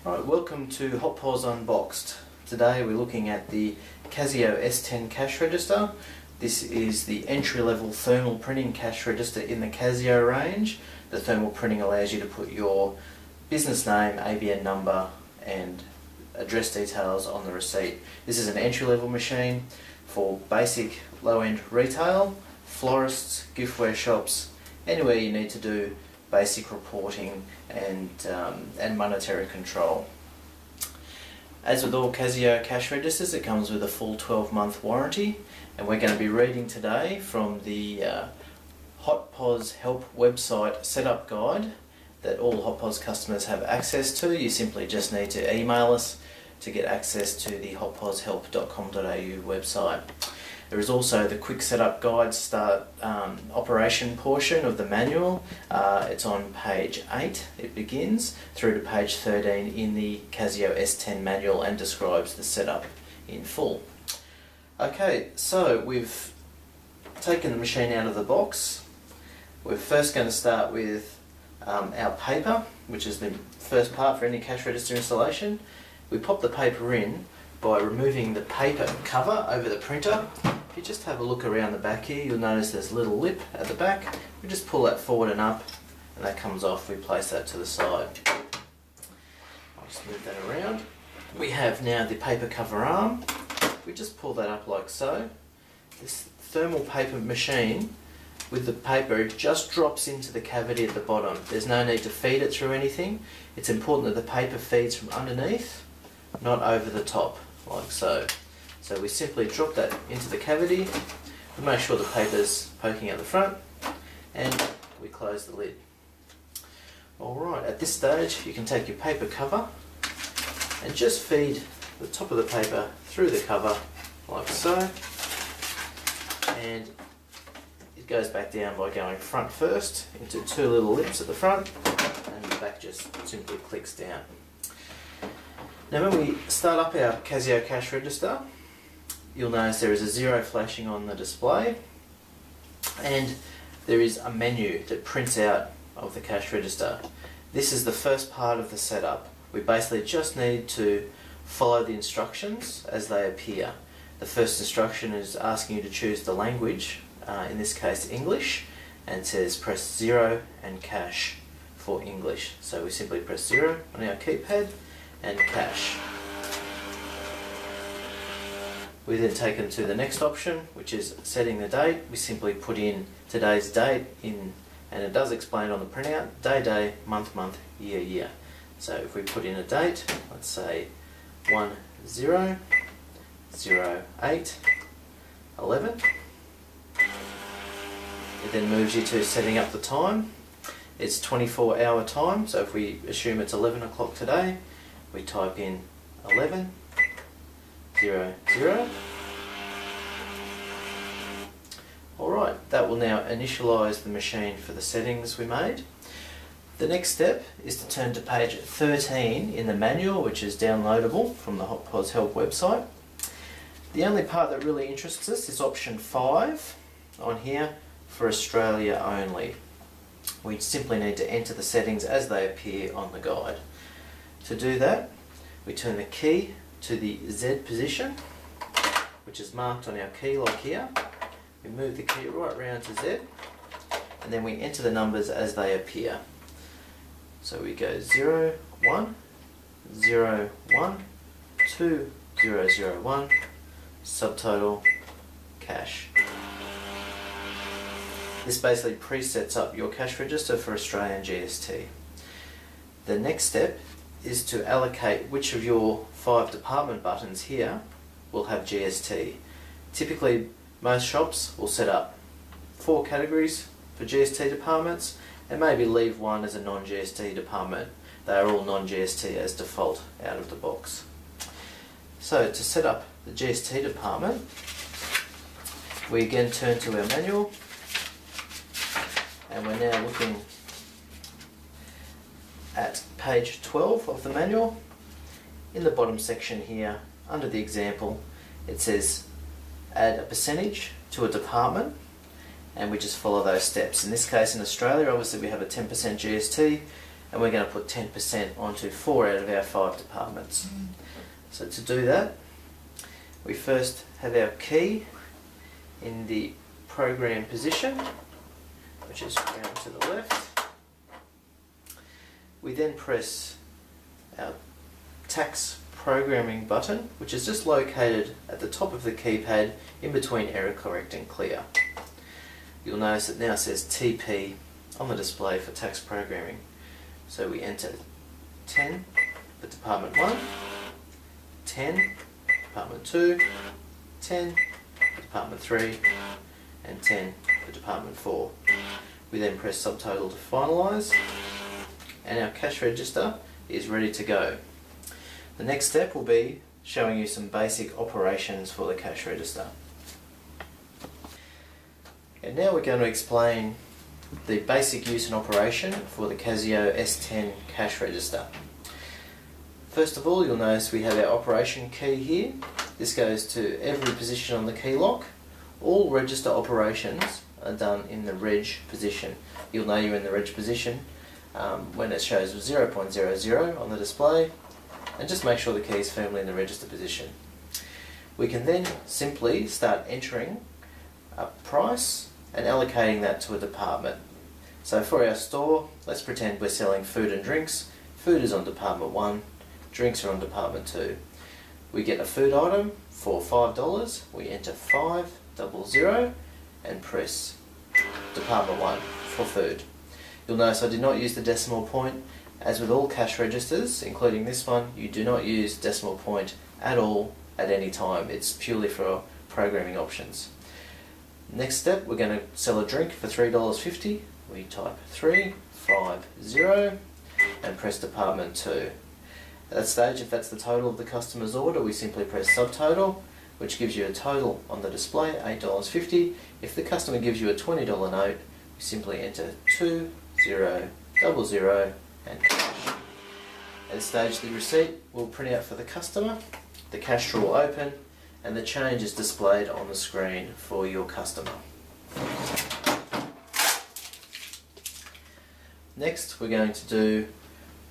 Right, welcome to Hot Pause Unboxed. Today we're looking at the Casio S10 cash register. This is the entry-level thermal printing cash register in the Casio range. The thermal printing allows you to put your business name, ABN number and address details on the receipt. This is an entry-level machine for basic low-end retail, florists, giftware shops, anywhere you need to do basic reporting and monetary control. As with all Casio cash registers, it comes with a full 12-month warranty, and we're going to be reading today from the HotPOS Help website setup guide that all HotPOS customers have access to. You simply just need to email us to get access to the hotposhelp.com.au website. There is also the quick setup guide start operation portion of the manual. It's on page 8, it begins, through to page 13 in the Casio S10 manual and describes the setup in full. Okay, so we've taken the machine out of the box. We're first going to start with our paper, which is the first part for any cash register installation. We pop the paper in by removing the paper cover over the printer. If you just have a look around the back here, you'll notice there's a little lip at the back. We just pull that forward and up, and that comes off. We place that to the side. I'll just move that around. We have now the paper cover arm. We just pull that up like so. This thermal paper machine, with the paper, it just drops into the cavity at the bottom. There's no need to feed it through anything. It's important that the paper feeds from underneath, not over the top, like so. So we simply drop that into the cavity, we make sure the paper's poking out the front, and we close the lid. Alright, at this stage you can take your paper cover and just feed the top of the paper through the cover, like so, and it goes back down by going front first into two little lips at the front, and the back just simply clicks down. Now when we start up our Casio cash register, you'll notice there is a 0 flashing on the display, and there is a menu that prints out of the cash register. This is the first part of the setup. We basically just need to follow the instructions as they appear. The first instruction is asking you to choose the language, in this case English, and it says press 0 and cash for English. So we simply press 0 on our keypad and cash. We then take them to the next option, which is setting the date. We simply put in today's date in, and it does explain on the printout, day, month, year, year. So if we put in a date, let's say 10/08/11, it then moves you to setting up the time. It's 24-hour time, so if we assume it's 11 o'clock today, we type in 11:00. Alright, that will now initialise the machine for the settings we made. The next step is to turn to page 13 in the manual, which is downloadable from the HotPOS Help website. The only part that really interests us is option 5 on here for Australia only. We simply need to enter the settings as they appear on the guide. To do that, we turn the key to the Z position, which is marked on our key lock here. We move the key right round to Z, and then we enter the numbers as they appear. So we go 0, 1, 0, 1, 2, 0, 0, 1, subtotal, cash. This basically presets up your cash register for Australian GST. The next step is to allocate which of your 5 department buttons here will have GST. Typically, most shops will set up 4 categories for GST departments and maybe leave one as a non-GST department. They are all non-GST as default out of the box. So to set up the GST department, we again turn to our manual, and we're now looking at page 12 of the manual. In the bottom section here, under the example, it says add a percentage to a department, and we just follow those steps. In this case, in Australia, obviously we have a 10% GST. and we're going to put 10% onto 4 out of our 5 departments. So to do that, we first have our key in the program position, which is going to the left. We then press our tax programming button, which is just located at the top of the keypad in between error correct and clear. You'll notice it now says TP on the display for tax programming. So we enter 10 for Department 1, 10 Department 2, 10 for Department 3, and 10 for Department 4. We then press subtotal to finalise, and our cash register is ready to go. The next step will be showing you some basic operations for the cash register. And now we're going to explain the basic use and operation for the Casio S10 cash register. First of all, you'll notice we have our operation key here. This goes to every position on the key lock. All register operations are done in the reg position. You'll know you're in the reg position when it shows 0.00 on the display, and just make sure the key is firmly in the register position. We can then simply start entering a price and allocating that to a department. So for our store, let's pretend we're selling food and drinks. Food is on Department 1, drinks are on Department 2. We get a food item for $5, we enter 500 and press Department 1 for food. You'll notice I did not use the decimal point. As with all cash registers, including this one, you do not use decimal point at all at any time. It's purely for programming options. Next step, we're going to sell a drink for $3.50. We type 350 and press Department 2. At that stage, if that's the total of the customer's order, we simply press subtotal, which gives you a total on the display, $8.50. If the customer gives you a $20 note, we simply enter 2000 and cash. At this stage, the receipt will print out for the customer, the cash drawer will open, and the change is displayed on the screen for your customer. Next, we're going to do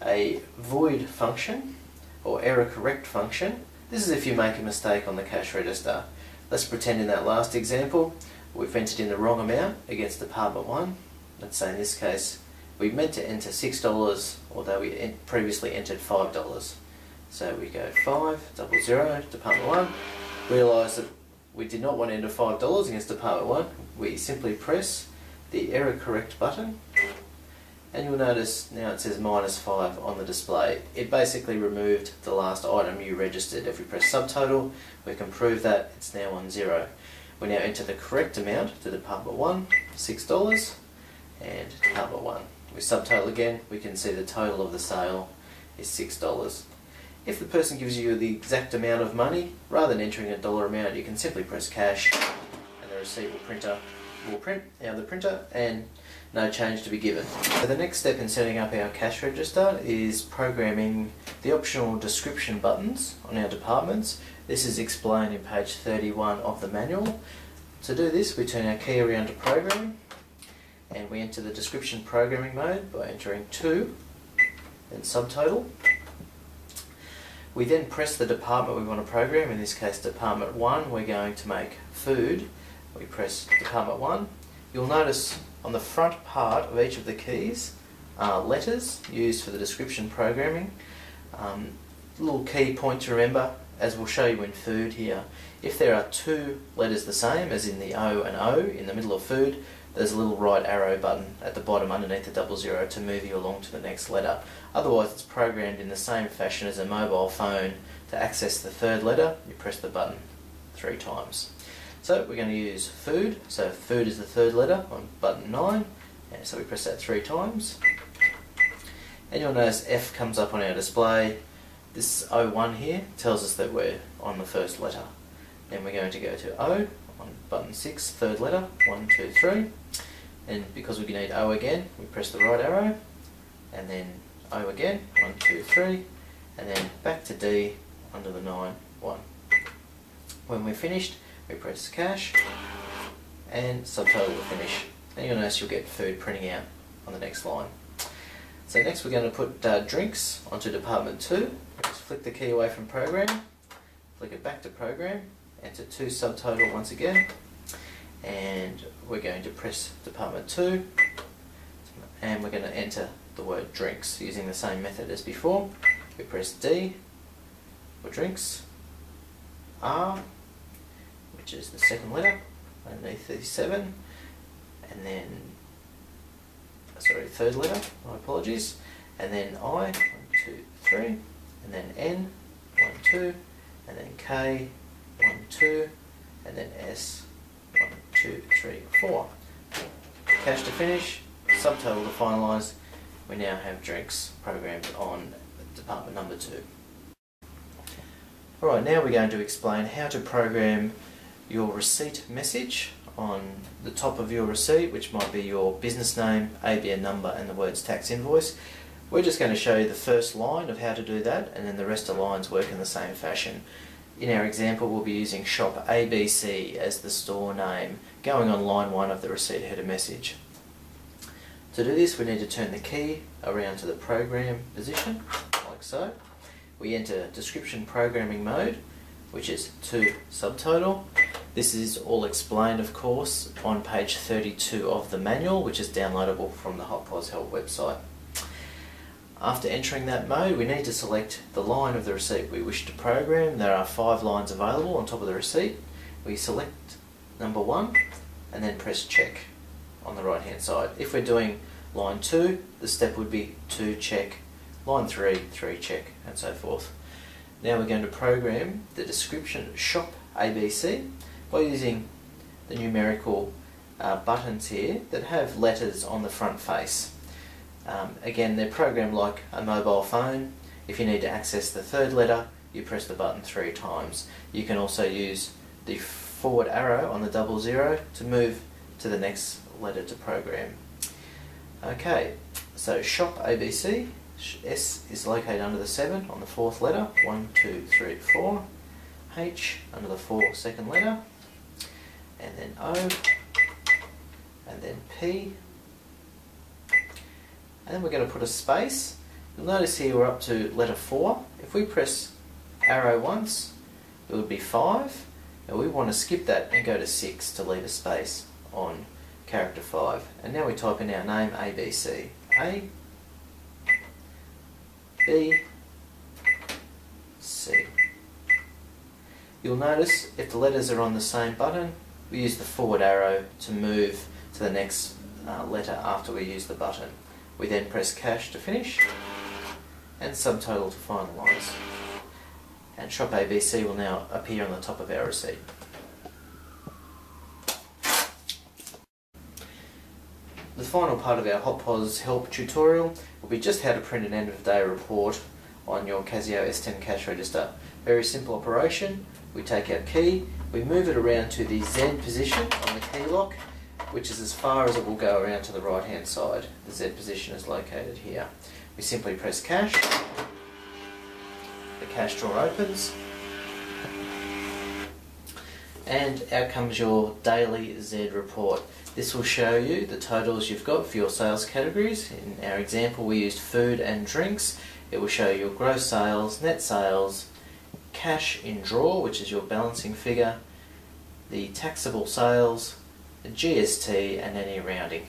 a void function or error correct function. This is if you make a mistake on the cash register. Let's pretend in that last example we've entered in the wrong amount against Department 1. Let's say in this case we meant to enter $6, although we previously entered $5. So we go 500 Department 1, realise that we did not want to enter $5 against Department 1. We simply press the error correct button, and you'll notice now it says -5 on the display. It basically removed the last item you registered. If we press subtotal, we can prove that it's now on 0. We now enter the correct amount to Department 1, $6, and Department 1. We subtotal again, we can see the total of the sale is $6. If the person gives you the exact amount of money, rather than entering a dollar amount, you can simply press cash, and the receipt will print out of the printer, and no change to be given. So the next step in setting up our cash register is programming the optional description buttons on our departments. This is explained in page 31 of the manual. To do this, we turn our key around to programming, and we enter the description programming mode by entering 2 and subtotal. We then press the department we want to program. In this case, Department 1, we're going to make food. We press Department 1. You'll notice on the front part of each of the keys are letters used for the description programming. Little key point to remember, as we'll show you in food here, if there are 2 letters the same, as in the O and O in the middle of food, there's a little right arrow button at the bottom underneath the 00 to move you along to the next letter. Otherwise, it's programmed in the same fashion as a mobile phone. To access the 3rd letter, you press the button 3 times. So we're going to use food. So food is the 3rd letter on button 9, and so we press that 3 times. And you'll notice F comes up on our display. This 01 here tells us that we're on the 1st letter. Then we're going to go to O on button 6, 3rd letter, 1, 2, 3. And because we need O again, we press the right arrow, and then O again, 1, 2, 3, and then back to D under the 9, 1. When we're finished, we press cash, and subtotal will finish. And you'll notice you'll get food printing out on the next line. So next we're going to put drinks onto Department 2. Just flick the key away from program, flick it back to program, enter 2 subtotal once again, and we're going to press Department 2, and we're going to enter the word drinks using the same method as before. We press D for drinks, R, which is the second letter underneath the 7, and then, sorry, third letter, my apologies, and then I, 1, 2, 3, and then N, 1, 2, and then K, 1, 2, and then S, 1, 2, 3, 4. Cash to finish, subtotal to finalise. We now have drinks programmed on department number 2. Alright, now we're going to explain how to program your receipt message on the top of your receipt, which might be your business name, ABN number, and the words tax invoice. We're just going to show you the first line of how to do that, and then the rest of the lines work in the same fashion. In our example, we'll be using shop ABC as the store name, going on line 1 of the receipt header message. To do this, we need to turn the key around to the program position, like so. We enter description programming mode, which is to subtotal. This is all explained, of course, on page 32 of the manual, which is downloadable from the HotPOS Help website. After entering that mode, we need to select the line of the receipt we wish to program. There are 5 lines available on top of the receipt. We select number 1 and then press check on the right hand side. If we're doing line 2, the step would be 2 check, line 3, 3 check, and so forth. Now we're going to program the description shop ABC by using the numerical buttons here that have letters on the front face. Again, they're programmed like a mobile phone. If you need to access the third letter, you press the button 3 times. You can also use the forward arrow on the 00 to move to the next letter to program. Okay, so shop ABC, S is located under the 7 on the 4th letter, 1, 2, 3, 4, H under the 4 second letter, and then O, and then P, and then we're going to put a space. You'll notice here we're up to letter 4. If we press arrow once, it would be 5, and we want to skip that and go to 6 to leave a space on character 5. And now we type in our name ABC. A, B, C. You'll notice if the letters are on the same button, we use the forward arrow to move to the next letter after we use the button. We then press cash to finish and subtotal to finalise. And shop ABC will now appear on the top of our receipt. The final part of our HotPOS Help tutorial will be just how to print an end of day report on your Casio S10 cash register. Very simple operation. We take our key, we move it around to the Z position on the key lock, which is as far as it will go around to the right hand side. The Z position is located here. We simply press cash, the cash drawer opens, and out comes your daily Z report. This will show you the totals you've got for your sales categories. In our example, we used food and drinks. It will show your gross sales, net sales, cash in drawer, which is your balancing figure, the taxable sales, the GST, and any rounding.